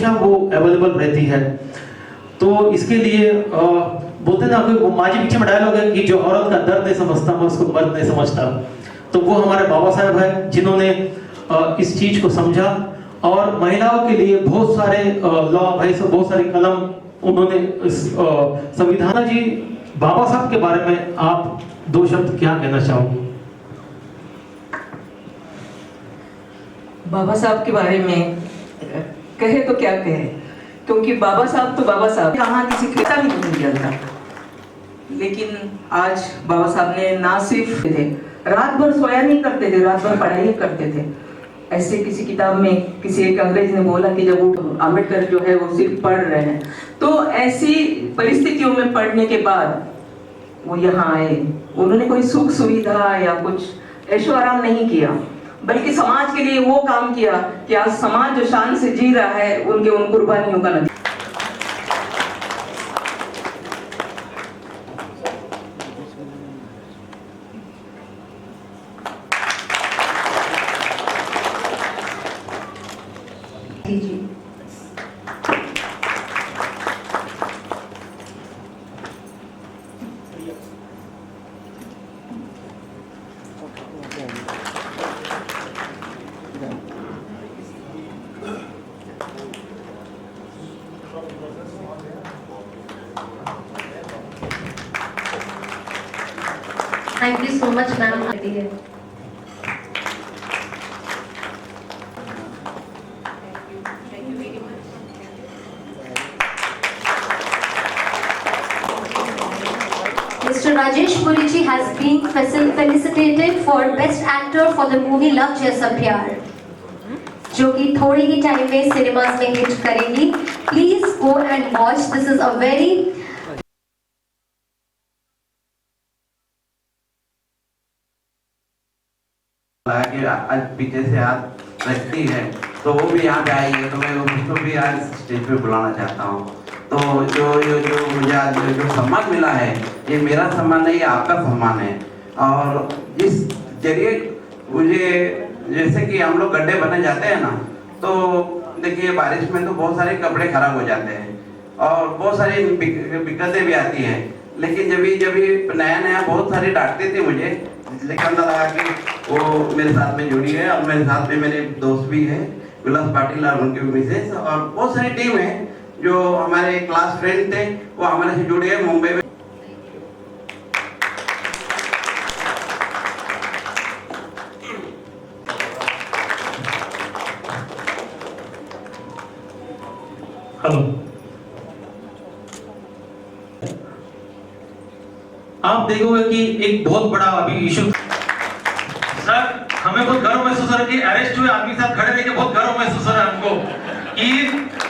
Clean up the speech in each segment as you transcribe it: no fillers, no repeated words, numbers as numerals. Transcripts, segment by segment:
हमेशा वो अवेलेबल रहती है। तो इसके लिए बोलते ना कि वो माजी पीछे में डायलॉग है कि जो औरत का दर्द नहीं समझता मैं उसको मर्द नहीं समझता। तो वो हमारे बाबा साहब हैं जिन्होंने इस चीज को समझा और महिलाओं के लिए बहुत सारे लॉ भाई सब बहुत सारे कलम उन्होंने संविधान जी। बाबा साहब के बारे में आप दो शब्द क्या कहना चाहोगे? बाबा साहब के बारे में कहे तो क्या कहे, क्योंकि बाबा साहब तो बाबा साहब, कहाँ किसी की पता भी नहीं चलता। लेकिन आज बाबा साहब ने ना सिर्फ थे, रात भर सोया नहीं करते थे, रात भर पढ़ाई करते थे। ऐसे किसी किताब में किसी एक अंग्रेज ने बोला कि जब वो अम्बेडकर जो है वो सिर्फ पढ़ रहे हैं, तो ऐसी परिस्थितियों में पढ़ने के बाद वो यहाँ आए। उन्होंने कोई सुख सुविधा या कुछ ऐशो आराम नहीं किया, बल्कि समाज के लिए वो काम किया कि आज समाज जो शान से जी रहा है उनके उन कुर्बानियों का नतीजा। Thank you so much, ma'am. Mr. Rajesh Puri ji has been felicitated for Best Actor for the movie Love Jaisa Pyar, जो कि थोड़ी ही टाइम में सिनेमास में हिट करेगी। Please go and watch. This is a very कि आज पीछे से हाथ रखती है तो वो भी यहाँ पे आई है, तो मैं उसको भी आज स्टेज पे बुलाना चाहता हूँ। तो जो मुझे आज जो सम्मान मिला है, ये मेरा सम्मान नहीं, आपका सम्मान है। और इस जरिए मुझे, जैसे कि हम लोग गड्ढे बने जाते हैं ना, तो देखिए बारिश में तो बहुत सारे कपड़े खराब हो जाते हैं और बहुत सारी दिक्कतें भी आती हैं। लेकिन जब नया बहुत सारी डांटते थे मुझे, लेकिन अंदर लगा कि वो मेरे साथ में जुड़ी है और मेरे साथ में मेरे दोस्त भी हैं, विलास पाटिल और उनके मिसेस, और बहुत सारी टीम है जो हमारे क्लास फ्रेंड थे, वो हमारे से जुड़े हैं मुंबई में। हेलो, आप देखोगे कि एक बहुत बड़ा अभी इशू सर, हमें बहुत गर्व महसूस हो रहा है कि अरेस्ट हुए आदमी साथ खड़े रह के बहुत गर्व महसूस हो रहा है हमको कि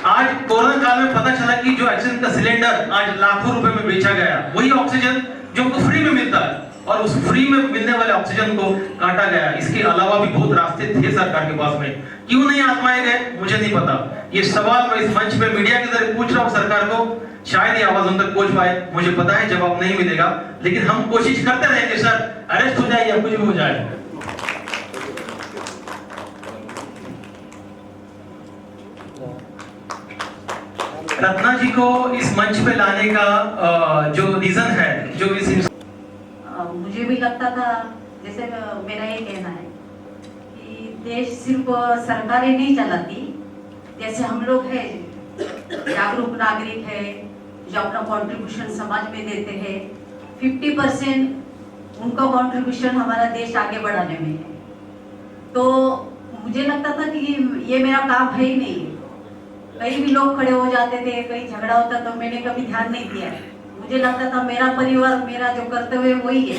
आज कोरोना काल में पता चला कि जो ऑक्सीजन का सिलेंडर आज लाखों रुपए में बेचा गया, वही ऑक्सीजन जो हमको फ्री में मिलता है, और उस फ्री में मिलने वाले ऑक्सीजन को काटा गया। इसके अलावा भी बहुत रास्ते थे सरकार के पास में, क्यों नहीं आजमाए गए मुझे नहीं पता। ये सवाल मैं इस मंच पे मीडिया के जरिए पूछ रहा हूँ सरकार को, शायद ये आवाज उन तक पहुंच पाए, मुझे पता है जवाब नहीं मिलेगा, लेकिन हम कोशिश करते रहेंगे सर, अरेस्ट हो जाए या कुछ भी हो जाए। रत्ना जी को इस मंच पे लाने का जो रीजन है, जो इस मुझे भी लगता था, जैसे मेरा ये कहना है कि देश सिर्फ सरकारें नहीं चलाती, जैसे हम लोग हैं जागरूक नागरिक है जो अपना कंट्रीब्यूशन समाज में देते हैं, 50% उनका कंट्रीब्यूशन हमारा देश आगे बढ़ाने में है। तो मुझे लगता था कि ये मेरा काम है ही नहीं, कहीं भी लोग खड़े हो जाते थे, कहीं झगड़ा होता तो मैंने कभी ध्यान नहीं दिया। मुझे लगता था मेरा परिवार, मेरा जो कर्तव्य वही है।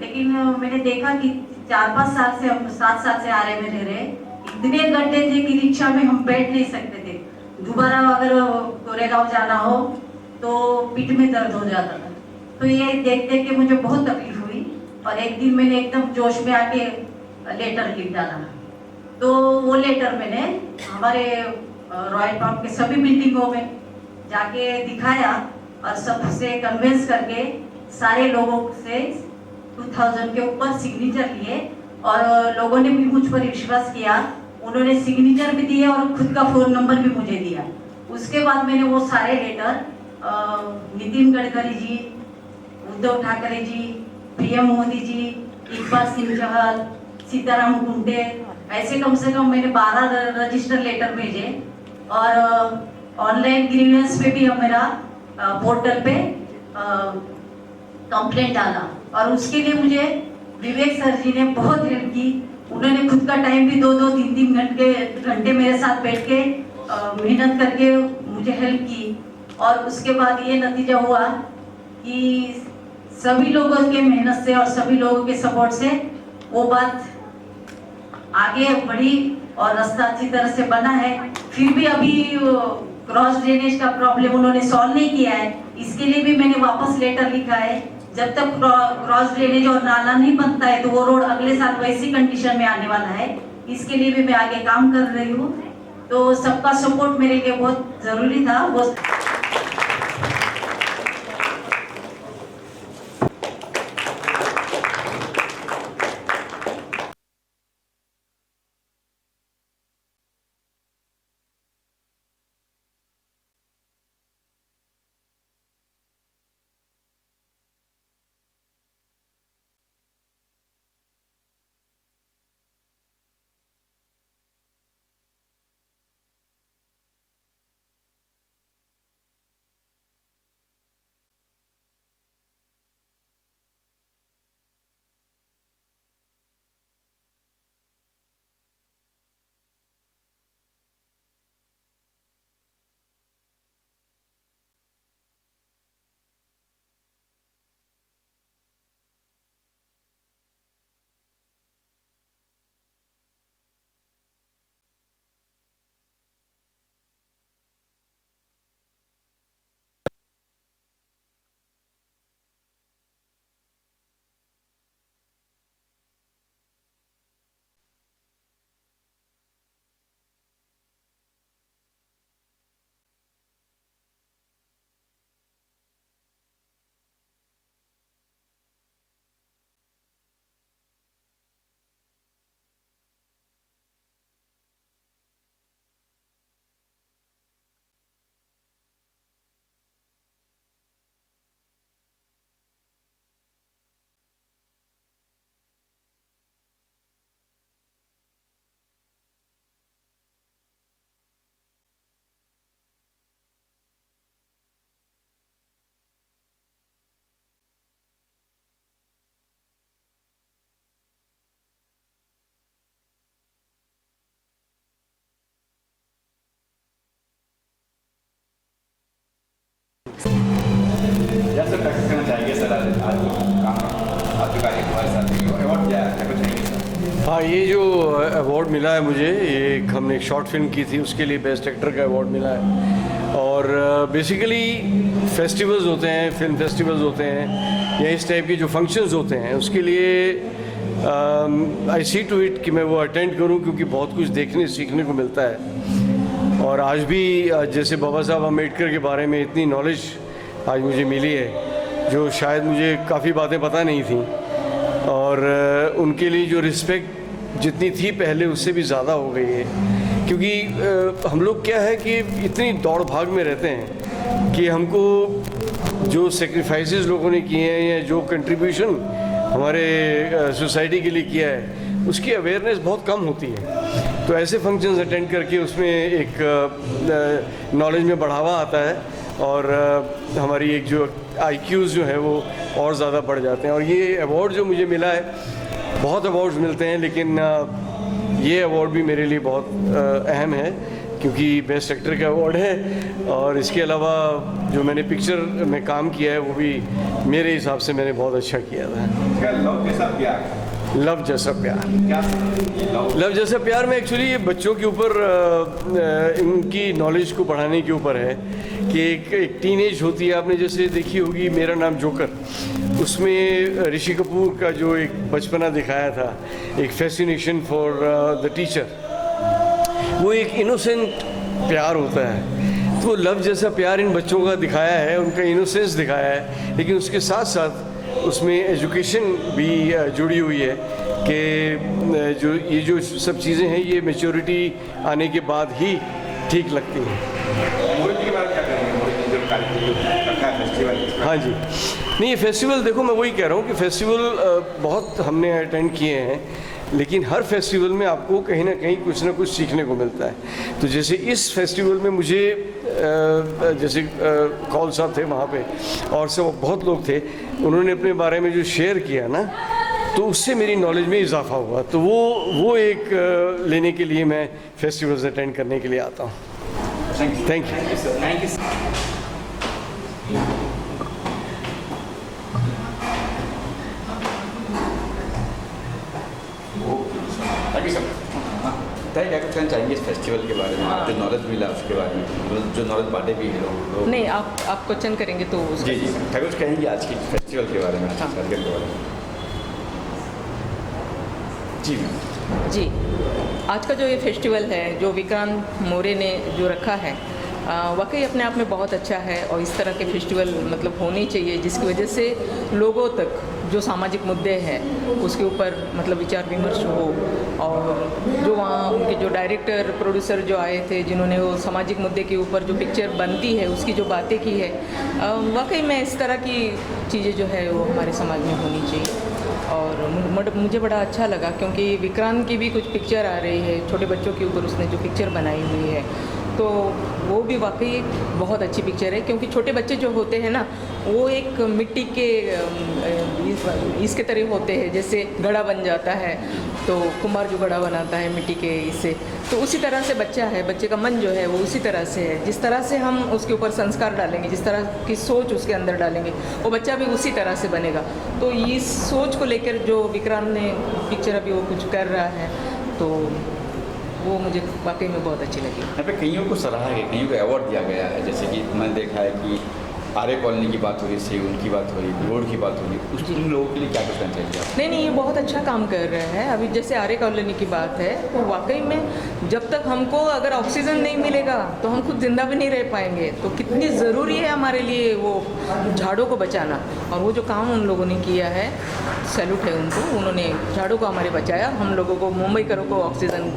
लेकिन मैंने देखा कि 4-5 साल से, हम 7 साल से आरे में रह रहे, इतने गड्ढे थे कि रिक्शा में हम बैठ नहीं सकते थे। दोबारा अगर कोरेगांव जाना हो तो पीठ में दर्द हो जाता था। तो ये देख देख के मुझे बहुत तकलीफ हुई, और एक दिन मैंने एकदम जोश में आके लेटर लिख डाला। तो वो लेटर मैंने हमारे रॉयल पार्क के सभी बिल्डिंगों में जाके दिखाया और सबसे कन्विंस करके सारे लोगों से 2000 के ऊपर सिग्नेचर लिए, और लोगों ने भी मुझ पर विश्वास किया। उन्होंने सिग्नेचर भी दिए और खुद का फ़ोन नंबर भी मुझे दिया। उसके बाद मैंने वो सारे लेटर नितिन गडकरी जी, उद्धव ठाकरे जी, पीएम मोदी जी, इकबाल सिंह चहल, सीताराम कुंटे, ऐसे कम से कम मैंने 12 रजिस्टर लेटर भेजे और ऑनलाइन ग्रीवेंस पे भी मेरा पोर्टल पे कंप्लेंट डाला और उसके लिए मुझे विवेक सर जी ने बहुत हेल्प की। उन्होंने खुद का टाइम भी 2-2, 3-3 घंटे मेरे साथ बैठ के मेहनत करके मुझे हेल्प की और उसके बाद ये नतीजा हुआ कि सभी लोगों के मेहनत से और सभी लोगों के सपोर्ट से वो बात आगे बढ़ी और रास्ता अच्छी तरह से बना है। फिर भी अभी क्रॉस ड्रेनेज का प्रॉब्लम उन्होंने सॉल्व नहीं किया है, इसके लिए भी मैंने वापस लेटर लिखा है। जब तक क्रॉस ड्रेनेज और नाला नहीं बनता है तो वो रोड अगले साल वैसी कंडीशन में आने वाला है, इसके लिए भी मैं आगे काम कर रही हूँ। तो सबका सपोर्ट मेरे लिए बहुत जरूरी था। वो या सर टैक्स करना चाहिए सर, आज काम आपके कार्य हमारे साथ अवार्ड क्या है कुछ चाहिए सर? हाँ, ये जो अवार्ड मिला है मुझे, ये हमने एक शॉर्ट फिल्म की थी, उसके लिए बेस्ट एक्टर का अवार्ड मिला है। और बेसिकली फेस्टिवल्स होते हैं, फिल्म फेस्टिवल्स होते हैं या इस टाइप के जो फंक्शंस होते हैं, उसके लिए आई सी टू इट कि मैं वो अटेंड करूं, क्योंकि बहुत कुछ देखने सीखने को मिलता है। और आज भी जैसे बाबा साहब अम्बेडकर के बारे में इतनी नॉलेज आज मुझे मिली है जो शायद मुझे काफ़ी बातें पता नहीं थी, और उनके लिए जो रिस्पेक्ट जितनी थी पहले उससे भी ज़्यादा हो गई है। क्योंकि हम लोग क्या है कि इतनी दौड़ भाग में रहते हैं कि हमको जो सेक्रीफाइसेस लोगों ने किए हैं या जो कंट्रीब्यूशन हमारे सोसाइटी के लिए किया है उसकी अवेयरनेस बहुत कम होती है। तो ऐसे फंक्शंस अटेंड करके उसमें एक नॉलेज में बढ़ावा आता है और हमारी एक जो IQs जो है वो और ज़्यादा बढ़ जाते हैं। और ये अवार्ड जो मुझे मिला है, बहुत अवार्ड्स मिलते हैं लेकिन ये अवार्ड भी मेरे लिए बहुत अहम है, क्योंकि बेस्ट एक्टर का अवार्ड है। और इसके अलावा जो मैंने पिक्चर में काम किया है वो भी मेरे हिसाब से मैंने बहुत अच्छा किया था। लव जैसा प्यार, लव जैसा प्यार, क्या लव जैसा प्यार में एक्चुअली ये बच्चों के ऊपर इनकी नॉलेज को बढ़ाने के ऊपर है कि एक टीनेज होती है, आपने जैसे देखी होगी मेरा नाम जोकर, उसमें ऋषि कपूर का जो एक बचपना दिखाया था, एक फैसिनेशन फॉर द टीचर, वो एक इनोसेंट प्यार होता है। तो लव जैसा प्यार इन बच्चों का दिखाया है, उनका इनोसेंस दिखाया है, लेकिन उसके साथ साथ उसमें एजुकेशन भी जुड़ी हुई है कि जो सब चीज़ें हैं ये मैच्योरिटी आने के बाद ही ठीक लगती हैं। मोदी जी के बारे में क्या करेंगे? मोदी जी जो कार्यक्रम रखा है फेस्टिवल। हाँ जी, नहीं ये फेस्टिवल देखो, मैं वही कह रहा हूँ कि फेस्टिवल बहुत हमने अटेंड किए हैं, लेकिन हर फेस्टिवल में आपको कहीं ना कुछ सीखने को मिलता है। तो जैसे इस फेस्टिवल में मुझे जैसे कौल साहब थे वहाँ पे और सब बहुत लोग थे, उन्होंने अपने बारे में जो शेयर किया ना, तो उससे मेरी नॉलेज में इजाफा हुआ। तो वो एक लेने के लिए मैं फेस्टिवल्स अटेंड करने के लिए आता हूँ। Thank you. क्या कुछ कहना चाहेंगे इस फेस्टिवल के बारे में, जो नॉलेज मिला उसके बारे में, जो नॉलेज बांटे भी हैं लोग? नहीं, आप क्वेश्चन करेंगे तो जी जी, क्या कुछ कहेंगे आज की फेस्टिवल के बारे में, आज के कार्यक्रम के बारे में? जी मैम। जी, आज का जो ये फेस्टिवल है जो विक्रांत मोरे ने जो रखा है, वाकई अपने आप में बहुत अच्छा है। और इस तरह के फेस्टिवल मतलब होने चाहिए जिसकी वजह से लोगों तक जो सामाजिक मुद्दे हैं उसके ऊपर मतलब विचार विमर्श हो। और जो वहाँ उनके जो डायरेक्टर प्रोड्यूसर जो आए थे, जिन्होंने वो सामाजिक मुद्दे के ऊपर जो पिक्चर बनती है उसकी जो बातें की है, वाकई में इस तरह की चीज़ें जो है वो हमारे समाज में होनी चाहिए। और मुझे बड़ा अच्छा लगा क्योंकि विक्रांत की भी कुछ पिक्चर आ रही है, छोटे बच्चों के ऊपर उसने जो पिक्चर बनाई हुई है, तो वो भी वाकई बहुत अच्छी पिक्चर है। क्योंकि छोटे बच्चे जो होते हैं ना, वो एक मिट्टी के इसके तरह होते हैं, जैसे घड़ा बन जाता है तो कुम्हार जो घड़ा बनाता है मिट्टी के इससे, तो उसी तरह से बच्चा है, बच्चे का मन जो है वो उसी तरह से है। जिस तरह से हम उसके ऊपर संस्कार डालेंगे, जिस तरह की सोच उसके अंदर डालेंगे, वो बच्चा भी उसी तरह से बनेगा। तो इस सोच को लेकर जो विक्रांत ने पिक्चर अभी वो कुछ कर रहा है, तो वो मुझे वाकई में बहुत अच्छी लगी। यहाँ पे कईयों को सराहा गया, कईयों को अवार्ड दिया गया है, जैसे कि मैंने देखा है कि आर्य कॉलोनी की बात हो रही है, उनकी बात हो रही है, रोड की बात हो रही है, उन लोगों के लिए क्या कुछ करना चाहिए आप? नहीं, ये बहुत अच्छा काम कर रहे हैं। अभी जैसे आर्य कॉलोनी की बात है, तो वाकई में जब तक हमको अगर ऑक्सीजन नहीं मिलेगा तो हम खुद जिंदा भी नहीं रह पाएंगे। तो कितनी ज़रूरी है हमारे लिए वो झाड़ों को बचाना। और वो जो काम उन लोगों ने किया है, सैल्यूट है उनको। उन्होंने झाड़ों को हमारे बचाया, हम लोगों को, मुंबईकरों को ऑक्सीजन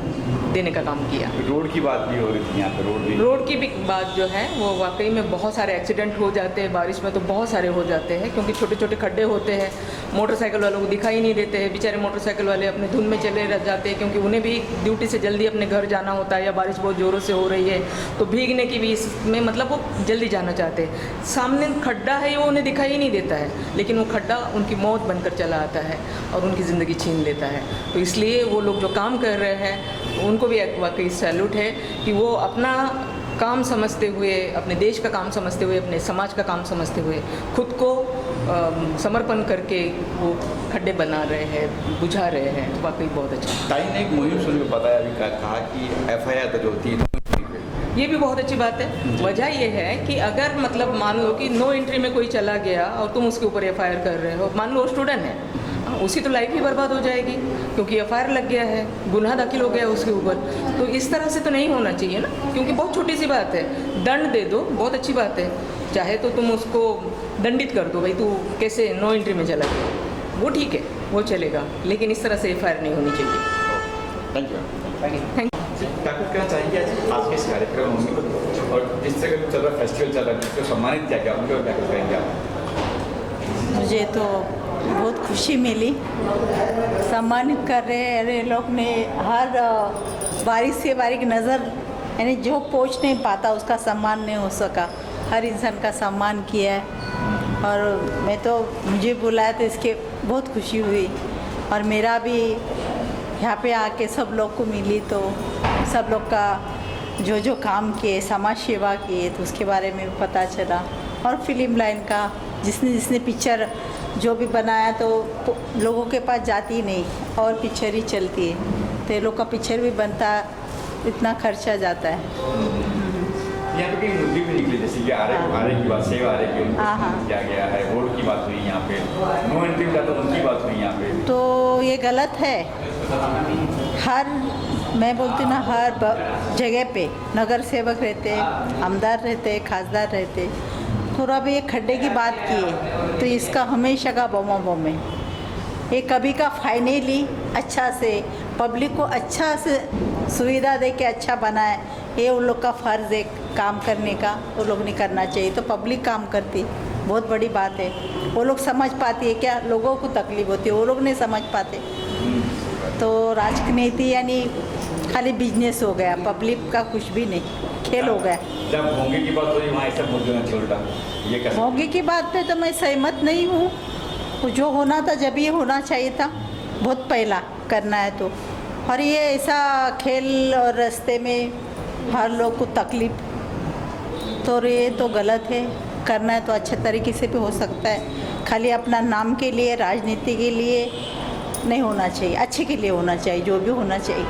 देने का काम किया। रोड की बात भी हो रही थी यहाँ पे, रोड की भी बात जो है वो वाकई में बहुत सारे एक्सीडेंट हो जाते हैं, बारिश में तो बहुत सारे हो जाते हैं, क्योंकि छोटे छोटे खड्डे होते हैं। मोटरसाइकिल वालों को दिखाई नहीं देते हैं, बेचारे मोटरसाइकिल वाले अपने धुन में चले रह जाते हैं, क्योंकि उन्हें भी ड्यूटी से जल्दी अपने घर जाना होता है, या बारिश बहुत ज़ोरों से हो रही है तो भीगने की भी इसमें मतलब वो जल्दी जाना चाहते हैं। सामने खड्डा है वो उन्हें दिखाई ही नहीं देता है, लेकिन वो खड्डा उनकी मौत बनकर चला आता है और उनकी ज़िंदगी छीन लेता है। तो इसलिए वो लोग जो काम कर रहे हैं उनको भी वाकई सैल्यूट है कि वो अपना काम समझते हुए, अपने देश का काम समझते हुए, अपने समाज का काम समझते हुए खुद को समर्पण करके वो खड्डे बना रहे हैं, बुझा रहे हैं। तो वाकई बहुत अच्छा। टाइम ने एक मुहिम शुरू में बताया, अभी कहा कि FIR जो होती है, ये भी बहुत अच्छी बात है। वजह ये है कि अगर मतलब मान लो कि नो एंट्री में कोई चला गया और तुम उसके ऊपर FIR कर रहे हो, मान लो स्टूडेंट है, उसकी तो लाइफ ही बर्बाद हो जाएगी, क्योंकि FIR लग गया है, गुनाह दाखिल हो गया उसके ऊपर। तो इस तरह से तो नहीं होना चाहिए ना, क्योंकि बहुत छोटी सी बात है, दंड दे दो, बहुत अच्छी बात है। चाहे तो तुम उसको दंडित कर दो, भाई तू कैसे नो एंट्री में चला गया, वो ठीक है, वो चलेगा, लेकिन इस तरह से FIR नहीं होनी चाहिए। Thank you. थैंक क्या कुछ कहना चाहेंगे आज के इस कार्यक्रम में, और जिस तरह चल रहा फेस्टिवल चल रहा है, जिसको सम्मानित किया गया, उनको क्या कुछ कहेंगे आप? मुझे तो बहुत खुशी मिली, सम्मानित कर रहे लोग ने। हर बारीक से बारीक नज़र, यानी जो पहुंच नहीं पाता उसका सम्मान नहीं हो सका, हर इंसान का सम्मान किया है। और मैं तो, मुझे बुलाया तो इसके बहुत खुशी हुई। और मेरा भी यहाँ पे आके सब लोग को मिली, तो सब लोग का जो जो काम किए, समाज सेवा किए, तो उसके बारे में पता चला। और फिल्म लाइन का जिसने पिक्चर जो भी बनाया तो लोगों के पास जाती नहीं और पिक्चर ही चलती है, तो ये लोग का पिक्चर भी बनता, इतना खर्चा जाता है। यहाँ पे कई मुद्दे भी निकले, जैसे कि आर्य की बात, सेवा आर्य की किया गया है, रोड की बात हुई यहाँ पे, नो एंट्री का तो उनकी बात हुई यहाँ पे, तो ये गलत है। मैं बोलती ना, हर जगह पे नगर सेवक रहते, आमदार रहते, खासदार रहते, थोड़ा भी ये खड्डे की बात की है तो इसका हमेशा का बम है। ये कभी का फाइनली अच्छा से पब्लिक को अच्छा से सुविधा दे के अच्छा बनाए, ये उन लोग का फ़र्ज़ है काम करने का, वो लोग नहीं करना चाहिए। तो पब्लिक काम करती, बहुत बड़ी बात है। वो लोग समझ पाती है क्या लोगों को तकलीफ होती है, वो लोग नहीं समझ पाते। तो राजनीति यानी खाली बिजनेस हो गया, पब्लिक का कुछ भी नहीं, खेल हो गया। जब होंगे की बात हो रही वहाँ ऐसा बोल देना छोटा, ये कैसे? होंगे की बात पे तो मैं सहमत नहीं हूँ। जो होना था जब ये होना चाहिए था, बहुत पहला करना है तो। और ये ऐसा खेल और रास्ते में हर लोग को तकलीफ, तो ये तो गलत है। करना है तो अच्छे तरीके से भी हो सकता है, खाली अपना नाम के लिए राजनीति के लिए नहीं होना चाहिए, अच्छे के लिए होना चाहिए। जो भी होना चाहिए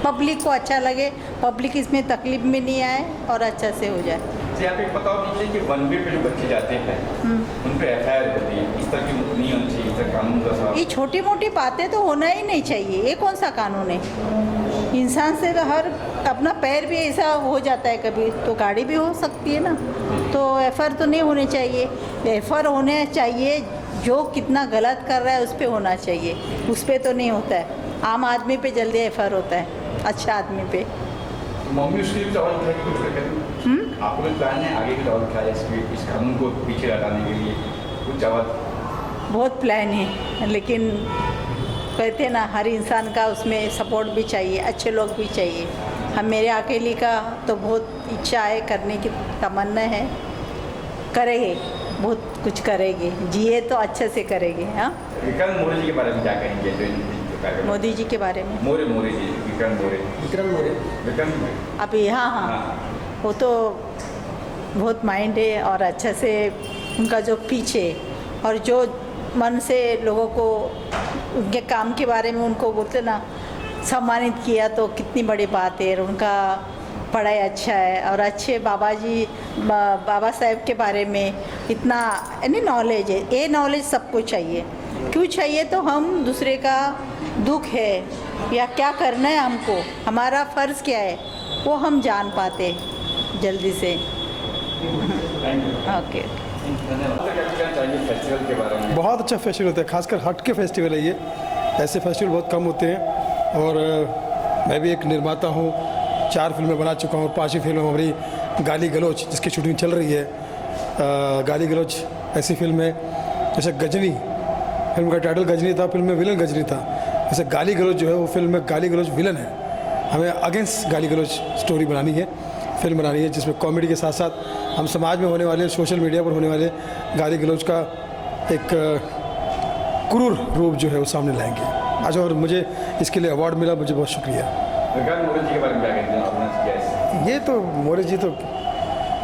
पब्लिक को अच्छा लगे, पब्लिक इसमें तकलीफ में नहीं आए और अच्छा से हो जाए। जी आप एक बताओ दीजिए कि वन वे पे जो बच्चे जाते हैं उन पे FIR होती है, इस तरह की नहीं होनी चाहिए, इस तरह कानून का साथ। ये छोटी मोटी बातें तो होना ही नहीं चाहिए, ये कौन सा कानून है? इंसान से तो हर अपना पैर भी ऐसा हो जाता है कभी, तो गाड़ी भी हो सकती है ना। तो FIR तो नहीं होने चाहिए, FIR होने चाहिए जो कितना गलत कर रहा है उस पर होना चाहिए, उस पर तो नहीं होता है। आम आदमी पे जल्दी FIR होता है, अच्छा आदमी पे। मम्मी उसके लिए सवाल उठाए कुछ करके आपको भी प्लान है आगे की सवाल उठाया इस कानून को पीछे हटाने के लिए कुछ सवाल? बहुत प्लान है, लेकिन कहते हैं ना हर इंसान का उसमें सपोर्ट भी चाहिए, अच्छे लोग भी चाहिए। हम मेरे अकेली का तो बहुत इच्छा है, करने की तमन्ना है, करेंगे, बहुत कुछ करेंगे, जिए तो अच्छे से करेंगे। हाँ, विक्रम मोरे जी के बारे में क्या कहेंगे? मोदी जी के बारे में? मोरे जी, विक्रम अभी हाँ, वो तो बहुत माइंड है और अच्छा से उनका जो पीछे और जो मन से लोगों को उनके काम के बारे में उनको बोलते ना सम्मानित किया, तो कितनी बड़ी बात है। उनका पढ़ाई अच्छा है और अच्छे बाबा साहेब के बारे में इतना यानी नॉलेज है। ये नॉलेज सबको चाहिए। क्यों चाहिए? तो हम दूसरे का दुख है या क्या करना है हमको, हमारा फ़र्ज़ क्या है, वो हम जान पाते जल्दी से। ओके। फेस्टिवल के बारे में बहुत अच्छा फेस्टिवल होता है, खासकर हट के फेस्टिवल है ये। ऐसे फेस्टिवल बहुत कम होते हैं। और मैं भी एक निर्माता हूँ, 4 फिल्में बना चुका हूँ। 5वीं फिल्म हमारी गाली गलौज, जिसकी शूटिंग चल रही है। गाली गलौज ऐसी फिल्म है जैसे गजनी, फिल्म का टाइटल गजनी था, फिल्म में विलन गजनी था। जैसे गाली गलौज जो है वो फिल्म में गाली गलौज विलन है। हमें अगेंस्ट गाली गलौज स्टोरी बनानी है, फिल्म बनानी है, जिसमें कॉमेडी के साथ साथ हम समाज में होने वाले, सोशल मीडिया पर होने वाले गाली गलौज का एक क्रूर रूप जो है वो सामने लाएंगे आज। और मुझे इसके लिए अवार्ड मिला, मुझे बहुत शुक्रिया। मोरे जी के बारे में क्या कहते हैं? ये तो मोरे जी तो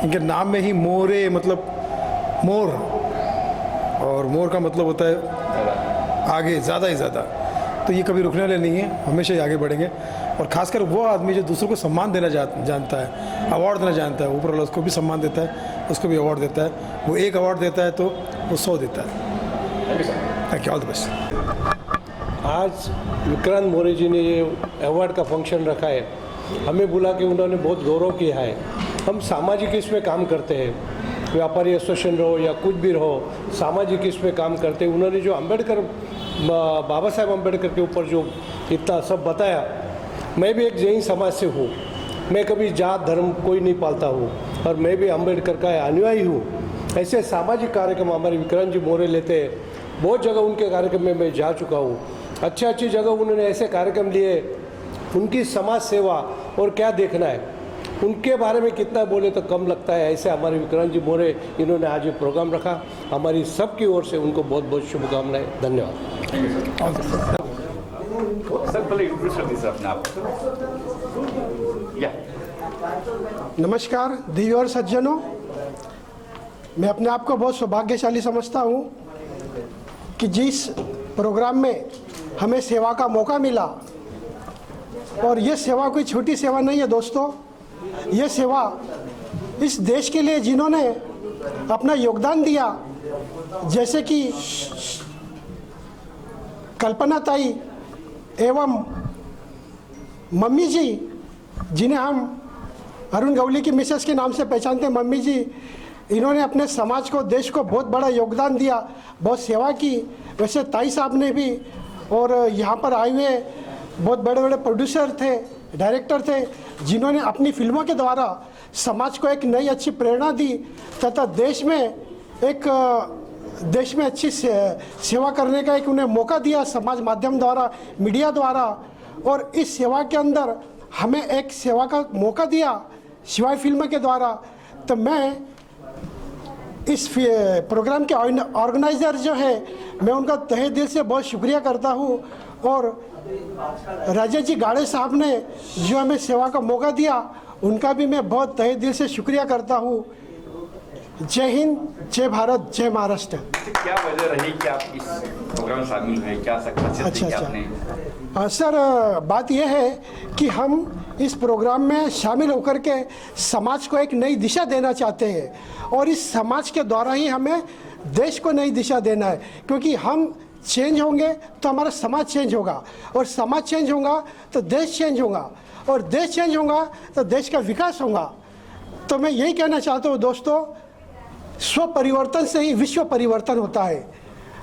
इनके नाम में ही मोरे मतलब मोर, और मोर का मतलब होता है आगे, ज़्यादा ही ज़्यादा। तो ये कभी रुकने वाले नहीं है, हमेशा ही आगे बढ़ेंगे। और खासकर वो आदमी जो दूसरों को सम्मान देना जानता है, अवार्ड देना जानता है, ऊपर वाला उसको भी सम्मान देता है, उसको भी अवार्ड देता है। वो एक अवार्ड देता है तो वो 100 देता है। Thank you, all the best. आज विक्रांत मोरे जी ने ये अवार्ड का फंक्शन रखा है, हमें बुला के उन्होंने बहुत गौरव किया है। हम सामाजिक इसमें काम करते हैं, व्यापारी एसोसिएशन रहो या कुछ भी रहो, सामाजिक इसमें काम करते हैं। उन्होंने जो बाबा साहेब अम्बेडकर के ऊपर जो इतना सब बताया, मैं भी एक जैन समाज से हूँ, मैं कभी जात धर्म कोई नहीं पालता हूँ और मैं भी अम्बेडकर का अनुयायी हूँ। ऐसे सामाजिक कार्यक्रम हमारे विक्रांत जी मोरे लेते हैं, बहुत जगह उनके कार्यक्रम में मैं जा चुका हूँ। अच्छी जगह उन्होंने ऐसे कार्यक्रम लिए, उनकी समाज सेवा और क्या देखना है, उनके बारे में कितना बोले तो कम लगता है। ऐसे हमारे विक्रांत जी मोरे इन्होंने आज ये प्रोग्राम रखा, हमारी सबकी ओर से उनको बहुत बहुत शुभकामनाएं। धन्यवाद। नमस्कार देवी और सज्जनों, मैं अपने आप को बहुत सौभाग्यशाली समझता हूँ कि जिस प्रोग्राम में हमें सेवा का मौका मिला, और ये सेवा कोई छोटी सेवा नहीं है दोस्तों। ये सेवा इस देश के लिए जिन्होंने अपना योगदान दिया, जैसे कि कल्पना ताई एवं मम्मी जी, जिन्हें हम अरुण गवली की मिसेस के नाम से पहचानते हैं, मम्मी जी, इन्होंने अपने समाज को, देश को बहुत बड़ा योगदान दिया, बहुत सेवा की। वैसे ताई साहब ने भी और यहाँ पर आए हुए बहुत बड़े बड़े प्रोड्यूसर थे, डायरेक्टर थे, जिन्होंने अपनी फिल्मों के द्वारा समाज को एक नई अच्छी प्रेरणा दी तथा देश में अच्छी सेवा करने का एक उन्हें मौका दिया समाज माध्यम द्वारा, मीडिया द्वारा। और इस सेवा के अंदर हमें एक सेवा का मौका दिया शिवाय फिल्म के द्वारा। तो मैं इस प्रोग्राम के ऑर्गेनाइज़र जो है, मैं उनका तहे दिल से बहुत शुक्रिया करता हूँ। और राजेश जी गाड़े साहब ने जो हमें सेवा का मौका दिया, उनका भी मैं बहुत तहे दिल से शुक्रिया करता हूँ। जय हिंद, जय भारत, जय महाराष्ट्र। क्या वजह रही कि आप इस प्रोग्राम में शामिल हुए? क्या खासियत थी आपने? सर, बात यह है कि हम इस प्रोग्राम में शामिल होकर के समाज को एक नई दिशा देना चाहते हैं और इस समाज के द्वारा ही हमें देश को नई दिशा देना है। क्योंकि हम चेंज होंगे तो हमारा समाज चेंज होगा, और समाज चेंज होगा तो देश चेंज होगा, और देश चेंज होगा तो देश का विकास होगा। तो मैं यही कहना चाहता हूँ दोस्तों, स्व परिवर्तन से ही विश्व परिवर्तन होता है।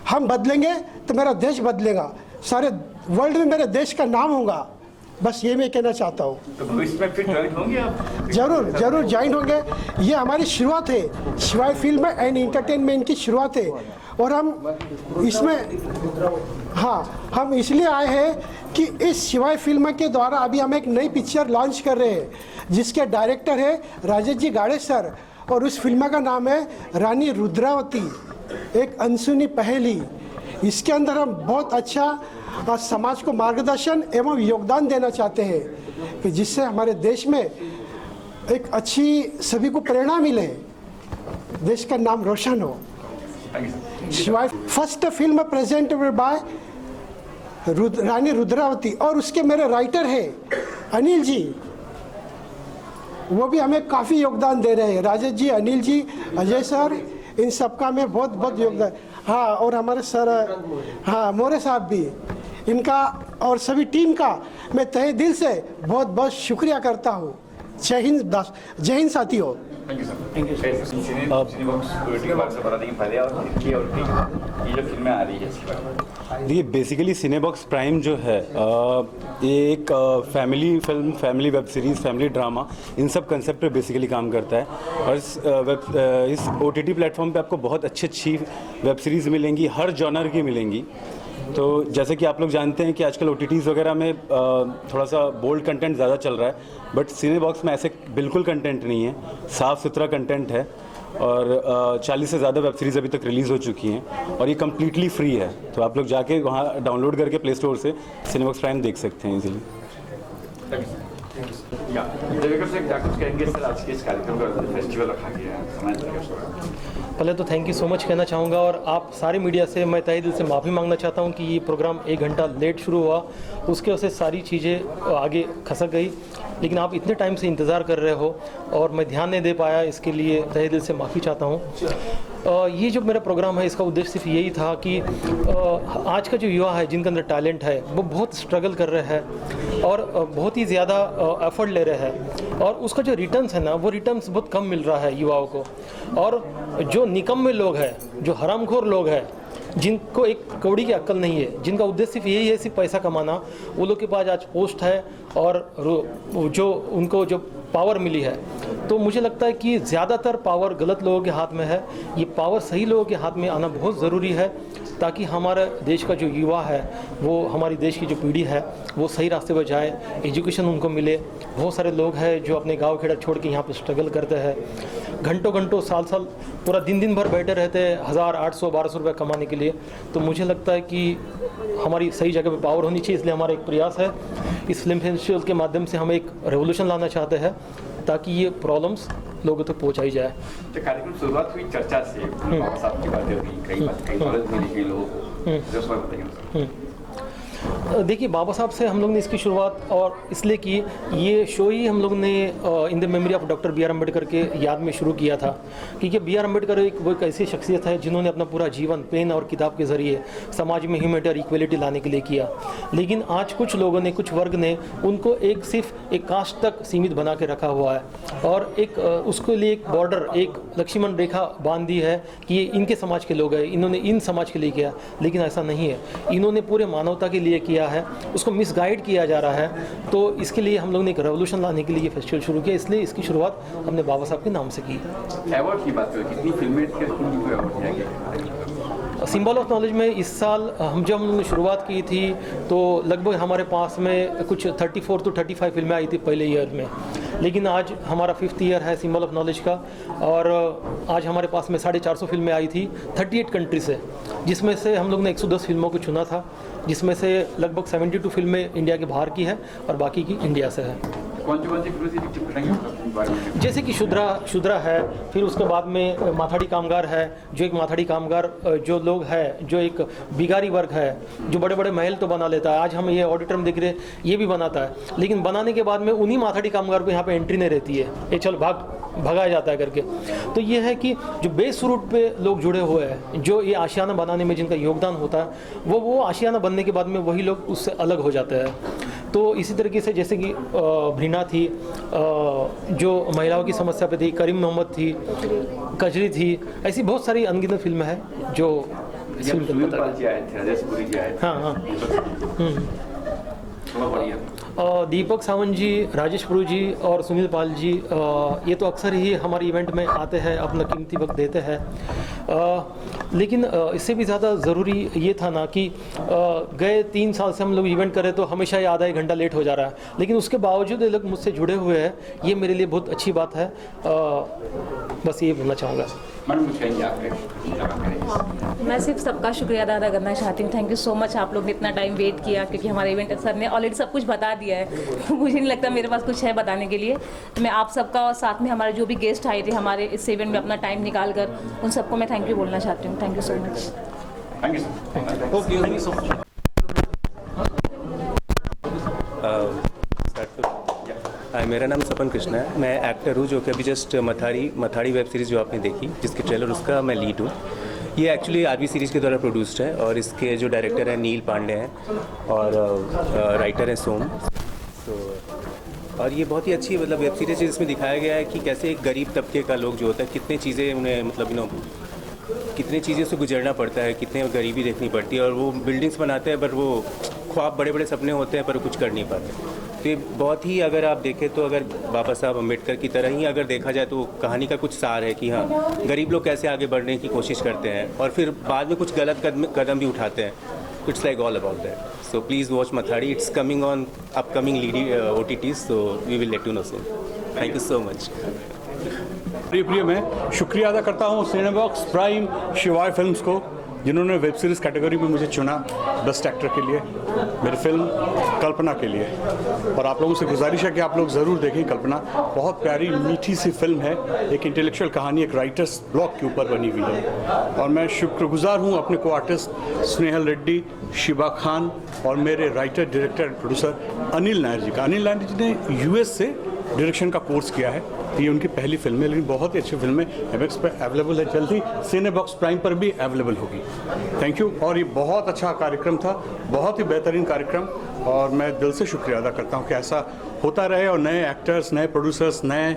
हम बदलेंगे तो मेरा देश बदलेगा, सारे वर्ल्ड में मेरे देश का नाम होगा। बस ये मैं कहना चाहता हूँ। तो भविष्य में फिर ज्वाइन होंगे आप? जरूर ज्वाइन होंगे। ये हमारी शुरुआत है, शिवाय फिल्म एंड एंटरटेनमेंट की शुरुआत है। और हम इसमें हम इसलिए आए हैं कि इस शिवाय फिल्म के द्वारा अभी हम एक नई पिक्चर लॉन्च कर रहे हैं, जिसके डायरेक्टर है राजेश जी गाड़े सर, और उस फिल्म का नाम है रानी रुद्रावती, एक अनसुनी पहेली। इसके अंदर हम बहुत अच्छा समाज को मार्गदर्शन एवं योगदान देना चाहते हैं कि जिससे हमारे देश में एक अच्छी सभी को प्रेरणा मिले, देश का नाम रोशन हो। शिवाय फर्स्ट फिल्म प्रेजेंटेड बाय रानी रुद्रावती, और उसके मेरे राइटर है अनिल जी, वो भी हमें काफ़ी योगदान दे रहे हैं। राजेश जी, अनिल जी, अजय सर, इन सबका मैं बहुत बहुत योगदान। और हमारे सर मोरे साहब भी, इनका और सभी टीम का मैं तहे दिल से बहुत बहुत शुक्रिया करता हूँ। जय हिंद साथियों। Thank you sir. Thank you sir. Cinebox के बारे में बता देंगे पहले, और ये जो फिल्में आ रही है। देखिए, बेसिकली सिनेबॉक्स प्राइम जो है ये एक family film, family web series, family drama, इन सब कंसेप्ट पे बेसिकली काम करता है। और इस OTT प्लेटफॉर्म पे आपको बहुत अच्छी वेब सीरीज़ मिलेंगी, हर जॉनर की मिलेंगी। तो जैसे कि आप लोग जानते हैं कि आजकल OTTs वगैरह में थोड़ा सा बोल्ड कंटेंट ज़्यादा चल रहा है, बट सिनेबॉक्स में ऐसे बिल्कुल कंटेंट नहीं है, साफ़ सुथरा कंटेंट है। और 40 से ज़्यादा वेब सीरीज़ अभी तक रिलीज़ हो चुकी हैं, और ये कम्प्लीटली फ्री है। तो आप लोग जाके वहाँ डाउनलोड करके प्ले स्टोर से सिनेबॉक्स प्राइम देख सकते हैं इजीली। पहले तो थैंक यू सो मच कहना चाहूँगा, और आप सारी मीडिया से मैं तहे दिल से माफ़ी मांगना चाहता हूँ कि ये प्रोग्राम 1 घंटा लेट शुरू हुआ, उसके वजह से सारी चीज़ें आगे खसक गई। लेकिन आप इतने टाइम से इंतज़ार कर रहे हो और मैं ध्यान नहीं दे पाया, इसके लिए तहे दिल से माफ़ी चाहता हूँ। ये जो मेरा प्रोग्राम है, इसका उद्देश्य सिर्फ यही था कि आज का जो युवा है, जिनके अंदर टैलेंट है, वो बहुत स्ट्रगल कर रहे हैं और बहुत ही ज़्यादा एफर्ट ले रहे हैं, और उसका जो रिटर्न्स है ना, वो रिटर्न्स बहुत कम मिल रहा है युवाओं को। और जो निकम्मे लोग हैं, जो हरामखोर लोग हैं, जिनको एक कौड़ी की अक्ल नहीं है, जिनका उद्देश्य सिर्फ यही है सिर्फ पैसा कमाना, वो लोग के पास आज पोस्ट है और जो उनको जो पावर मिली है, तो मुझे लगता है कि ज़्यादातर पावर गलत लोगों के हाथ में है। ये पावर सही लोगों के हाथ में आना बहुत ज़रूरी है, ताकि हमारे देश का जो युवा है, वो हमारी देश की जो पीढ़ी है, वो सही रास्ते पर जाए, एजुकेशन उनको मिले। बहुत सारे लोग हैं जो अपने गांव खेड़ा छोड़ के यहाँ पर स्ट्रगल करते हैं, घंटों साल पूरा दिन भर बैठे रहते हैं 1000, 800, 1200 रुपये कमाने के लिए। तो मुझे लगता है कि हमारी सही जगह पे पावर होनी चाहिए, इसलिए हमारा एक प्रयास है। इस फिल्म फेस्टिवल के माध्यम से हम एक रेवोल्यूशन लाना चाहते हैं, ताकि ये प्रॉब्लम्स लोगों तक पहुंचाई जाए। तो कार्यक्रम शुरुआत हुई चर्चा से, बाबा साहब की बातें हुई, कई बात, कई नॉलेज मिली कई लोगों को, जो उसमें बताइए। देखिए, बाबा साहब से हम लोग ने इसकी शुरुआत और इसलिए की, ये शो ही हम लोग ने in the memory of doctor B R Ambedkar के याद में शुरू किया था, क्योंकि बी आर अम्बेडकर वो एक ऐसी शख्सियत है जिन्होंने अपना पूरा जीवन पेन और किताब के ज़रिए समाज में ह्यूमैनिटी और इक्वलिटी लाने के लिए किया। लेकिन आज कुछ लोगों ने, कुछ वर्ग ने उनको सिर्फ एक कास्ट तक सीमित बना के रखा हुआ है और उसके लिए एक बॉर्डर, एक लक्ष्मण रेखा बांध दी है कि ये इनके समाज के लोग हैं, इन्होंने इन समाज के लिए किया। लेकिन ऐसा नहीं है, इन्होंने पूरे मानवता के लिए किया है, उसको मिसगाइड किया जा रहा है। तो इसके लिए हम लोग ने एक रेवोल्यूशन लाने के लिए ये फेस्टिवल शुरू किया, इसलिए इसकी शुरुआत हमने बाबा साहब के नाम से की। अवार्ड की बात करें, कितनी फिल्में अवार्ड दिया गया? सिंबल ऑफ नॉलेज में इस साल जब हमने शुरुआत की थी तो लगभग हमारे पास में कुछ 34 to 35 फिल्में आई थी पहले ईयर में, लेकिन आज हमारा 5th ईयर है सिंबल ऑफ नॉलेज का और आज हमारे पास में 450 फिल्में आई थी 38 कंट्री से, जिसमें से हम लोग ने 110 फिल्मों को चुना था, जिसमें से लगभग 72 फिल्में इंडिया के बाहर की है और बाकी की इंडिया से है। कौन सी फिल्में? जैसे कि शुद्रा है, फिर उसके बाद में माथाड़ी कामगार है, जो एक माथाड़ी कामगार जो लोग है, जो एक बिगारी वर्ग है, जो बड़े बड़े महल तो बना लेता है, आज हम ये ऑडिटोरियम देख रहे हैं, ये भी बनाता है, लेकिन बनाने के बाद में उन्हीं माथाड़ी कामगार को यहाँ पे एंट्री नहीं रहती है, ये चल भगाया जाता है करके। तो ये है कि जो बेस रूट पे लोग जुड़े हुए हैं, जो ये आशियाना बनाने में जिनका योगदान होता है, वो आशियाना बनने के बाद में वही लोग उससे अलग हो जाते हैं। तो इसी तरीके से जैसे कि भरीना थी, जो महिलाओं की समस्या पे थी, करीम मोहम्मद थी, कजरी थी, ऐसी बहुत सारी अनगिनत फिल्में हैं जो हाँ दीपक सावंत जी, राजेश प्रभु जी और सुनील पाल जी, ये तो अक्सर ही हमारे इवेंट में आते हैं, अपना कीमती वक्त देते हैं। लेकिन इससे भी ज़्यादा ज़रूरी ये था ना कि गए 3 साल से हम लोग इवेंट करें तो हमेशा ये आधा एक घंटा लेट हो जा रहा है, लेकिन उसके बावजूद ये लोग मुझसे जुड़े हुए हैं, ये मेरे लिए बहुत अच्छी बात है। बस ये बोलना चाहूँगा। मैं सिर्फ सबका शुक्रिया अदा करना चाहती हूँ। थैंक यू सो मच, आप लोग ने इतना टाइम वेट किया, क्योंकि हमारे इवेंट सर ने ऑलरेडी सब कुछ बता दिया है। मुझे नहीं लगता मेरे पास कुछ है बताने के लिए। तो मैं आप सबका और साथ में हमारे जो भी गेस्ट आए थे हमारे इस इवेंट में अपना टाइम निकाल कर, उन सबको मैं थैंक यू बोलना चाहती हूँ। Thank you so much. Thank you so much. मेरा नाम सपन कृष्णा है, मैं एक्टर हूँ, जो कि अभी जस्ट मथाड़ी वेब सीरीज़ जो आपने देखी, जिसके ट्रेलर उसका मैं लीड हूँ। ये एक्चुअली आरबी सीरीज़ के द्वारा प्रोड्यूस्ड है और इसके जो डायरेक्टर हैं नील पांडे हैं और राइटर हैं सोम। और ये बहुत ही अच्छी मतलब वेब सीरीज़ है, जिसमें दिखाया गया है कि कैसे एक गरीब तबके का लोग जो होता है, कितनी चीज़ें उन्हें मतलब कितनी चीज़ें से गुजरना पड़ता है, कितने गरीबी देखनी पड़ती है, और वो बिल्डिंग्स बनाते हैं पर वो ख्वाब बड़े बड़े सपने होते हैं पर वो कुछ कर नहीं पाते। तो ये बहुत ही, अगर आप देखें तो अगर बाबा साहब अम्बेडकर की तरह ही अगर देखा जाए तो कहानी का कुछ सार है कि हाँ, गरीब लोग कैसे आगे बढ़ने की कोशिश करते हैं और फिर बाद में कुछ गलत कदम भी उठाते हैं। It's like all about that. So please watch Mathadi. It's coming on upcoming OTTs, so we will let you know soon. Thank you so much. प्रिय मैं शुक्रिया अदा करता हूँ सिनेबॉक्स प्राइम शिवाय फिल्म्स को, जिन्होंने वेब सीरीज़ कैटेगरी में मुझे चुना बेस्ट एक्टर के लिए, मेरी फिल्म कल्पना के लिए। और आप लोगों से गुजारिश है कि आप लोग ज़रूर देखें कल्पना। बहुत प्यारी मीठी सी फिल्म है, एक इंटेलेक्चुअल कहानी, एक राइटर्स ब्लॉक के ऊपर बनी हुई है। और मैं शुक्रगुजार हूँ अपने को आर्टिस्ट स्नेहल रेड्डी, शिबा खान और मेरे writer, director and producer Anil Nair ji का। अनिल नायर जी ने US से डायरेक्शन का कोर्स किया है, ये उनकी पहली फिल्म है, लेकिन बहुत ही अच्छी फिल्म है। MX पर अवेलेबल है, जल्दी सिनेबॉक्स प्राइम पर भी अवेलेबल होगी। Thank you. और ये बहुत अच्छा कार्यक्रम था, बहुत ही बेहतरीन कार्यक्रम, और मैं दिल से शुक्रिया अदा करता हूँ कि ऐसा होता रहे और नए एक्टर्स, नए प्रोड्यूसर्स, नए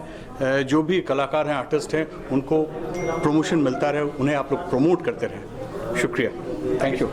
जो भी कलाकार हैं, आर्टिस्ट हैं, उनको प्रमोशन मिलता रहे, उन्हें आप लोग प्रमोट करते रहें। शुक्रिया। Thank you.